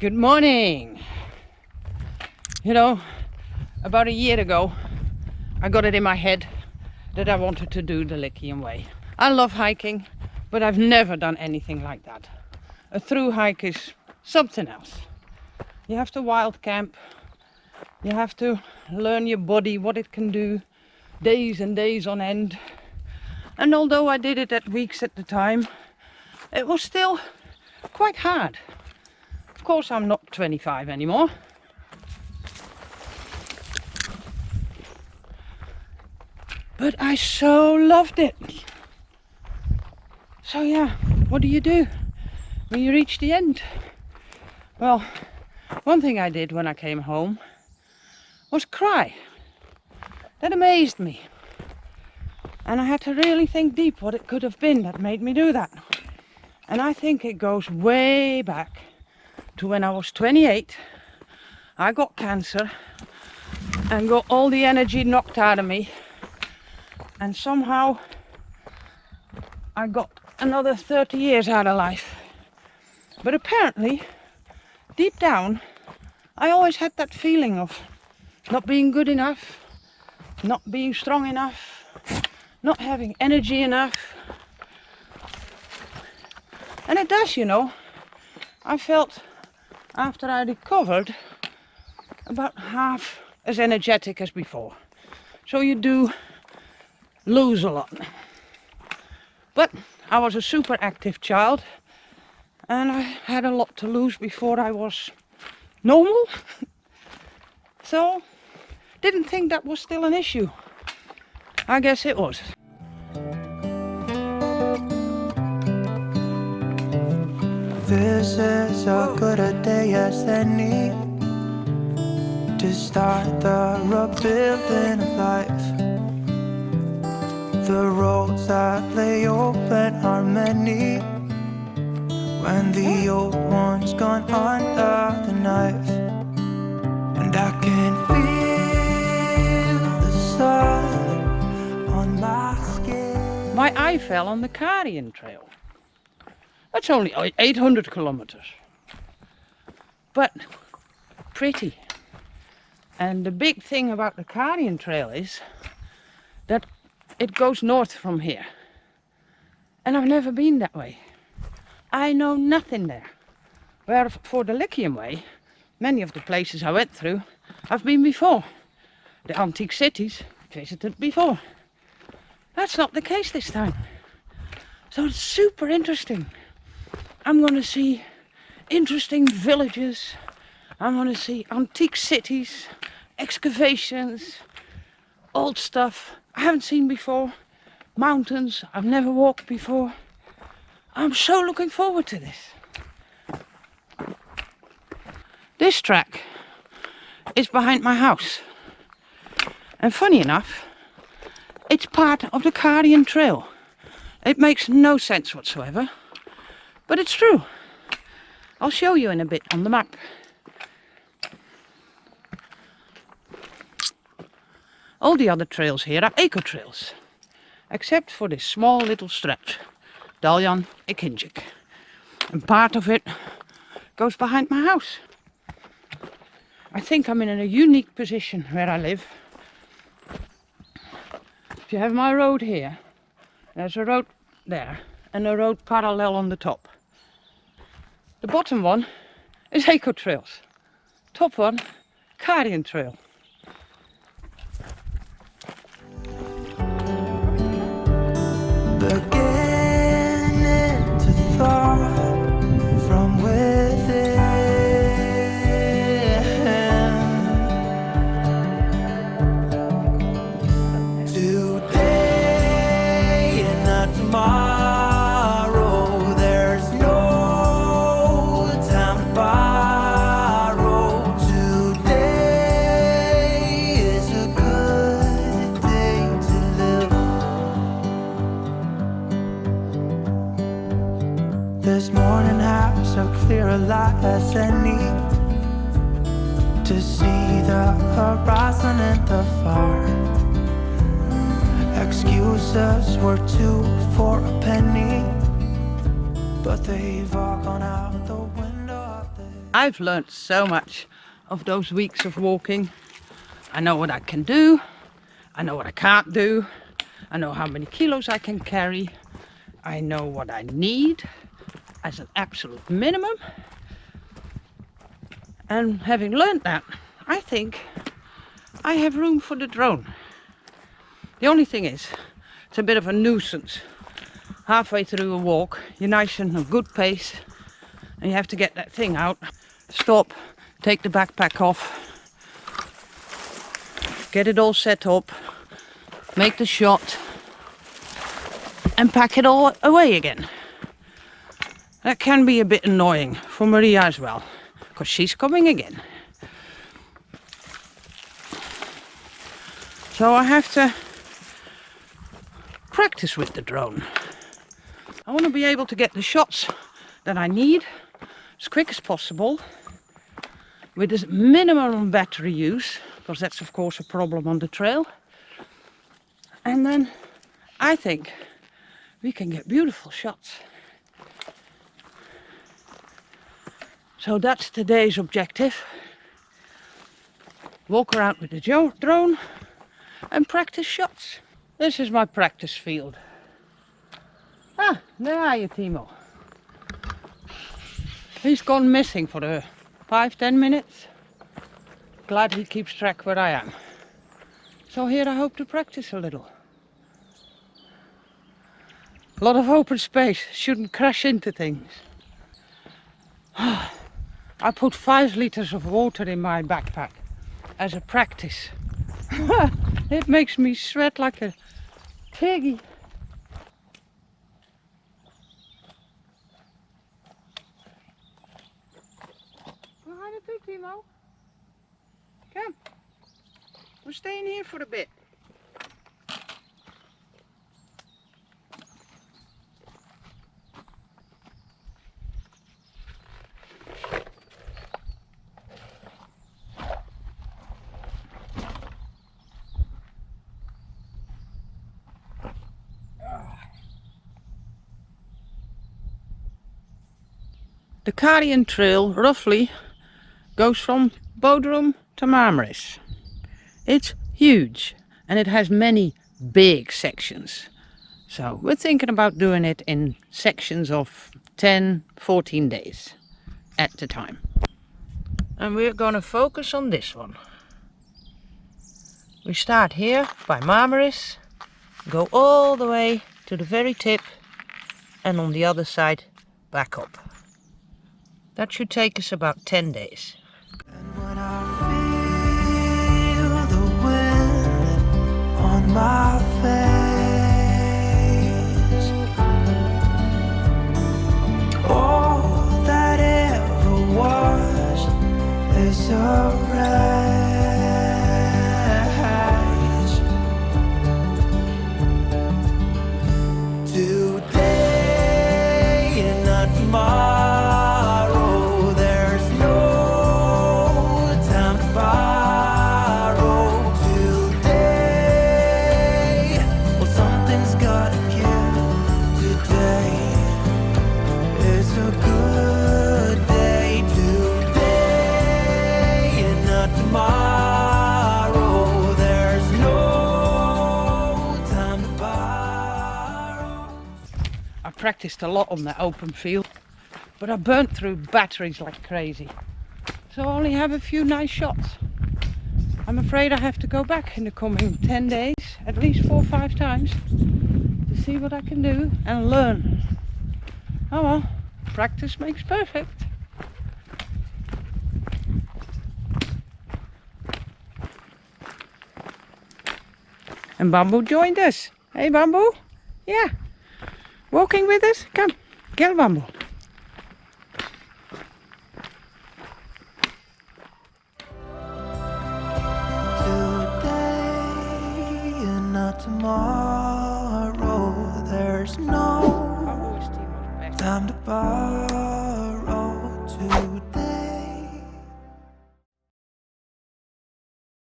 Good morning. You know, about a year ago, I got it in my head that I wanted to do the Lycian Way. I love hiking, but I've never done anything like that. A through hike is something else. You have to wild camp. You have to learn your body, what it can do, days and days on end. And although I did it at weeks at the time, it was still quite hard. Of course, I'm not 25 anymore. But I so loved it. So yeah, what do you do when you reach the end? Well, one thing I did when I came home was cry. That amazed me. And I had to really think deep what it could have been that made me do that. And I think it goes way back to when I was 28. I got cancer and got all the energy knocked out of me. And somehow I got another 30 years out of life. But apparently, deep down, I always had that feeling of not being good enough, not being strong enough, not having energy enough. And it does, you know. I felt after I recovered about half as energetic as before. So you do lose a lot. But I was a super active child and I had a lot to lose before I was normal. So didn't think that was still an issue. I guess it was. This is as good a day as any to start the rebuilding of life. The roads that lay open are many when the old one's gone under the knife. And I can feel the sun on my skin. My eye fell on the Carian Trail. That's only 800 kilometers, but pretty. And the big thing about the Carian Trail is that it goes north from here. And I've never been that way. I know nothing there. Where for the Lycian Way, many of the places I went through, I've been before. The antique cities, visited before. That's not the case this time. So it's super interesting. I'm going to see interesting villages. I'm going to see antique cities, excavations, old stuff I haven't seen before, mountains I've never walked before. I'm so looking forward to this. This track is behind my house. And funny enough, it's part of the Carian Trail. It makes no sense whatsoever. But it's true. I'll show you in a bit on the map. All the other trails here are eco trails, except for this small little stretch, Lycian Way. And part of it goes behind my house. I think I'm in a unique position where I live. If you have my road here, there's a road there and a road parallel on the top. The bottom one is eco trails. Top one, Carian Trail. Beginning to thaw from within. Today and not tomorrow. There's no time to borrow. Today is a good day to live. This morning has so clear a light as any to see the horizon and the far. Excuses were 2 for a penny, but they've all gone out the window. I've learned so much of those weeks of walking. I know what I can do, I know what I can't do, I know how many kilos I can carry, I know what I need as an absolute minimum. And having learned that, I think I have room for the drone. The only thing is, it's a bit of a nuisance. Halfway through a walk, you're nice and a good pace, and you have to get that thing out, stop, take the backpack off, get it all set up, make the shot, and pack it all away again. That can be a bit annoying for Maria as well, because she's coming again. So I have to practice with the drone. I want to be able to get the shots that I need as quick as possible with as minimum battery use, because that's of course a problem on the trail. And then I think we can get beautiful shots. So that's today's objective. Walk around with the drone and practice shots. This is my practice field. Ah, there are you, Timo. He's gone missing for 5-10 minutes. Glad he keeps track where I am. So here I hope to practice a little. A lot of open space, shouldn't crash into things. I put 5 liters of water in my backpack as a practice. It makes me sweat like a piggy. Behind the pig, Timo. Come. We're staying here for a bit. The Carian Trail roughly goes from Bozburun to Marmaris. It's huge and it has many big sections. So we're thinking about doing it in sections of 10-14 days at a time. And we're going to focus on this one. We start here by Marmaris, go all the way to the very tip, and on the other side back up. That should take us about 10 days. And when I feel the wind on my face, all that ever was is a race. Today and not tomorrow. I practiced a lot on that open field, but I burnt through batteries like crazy. So I only have a few nice shots. I'm afraid I have to go back in the coming 10 days, at least 4 or 5 times, to see what I can do and learn. Oh well, practice makes perfect. And Bamboo joined us. Hey Bamboo? Yeah. Walking with us? Come, get Bamboo. Today and not tomorrow. There's no time to borrow.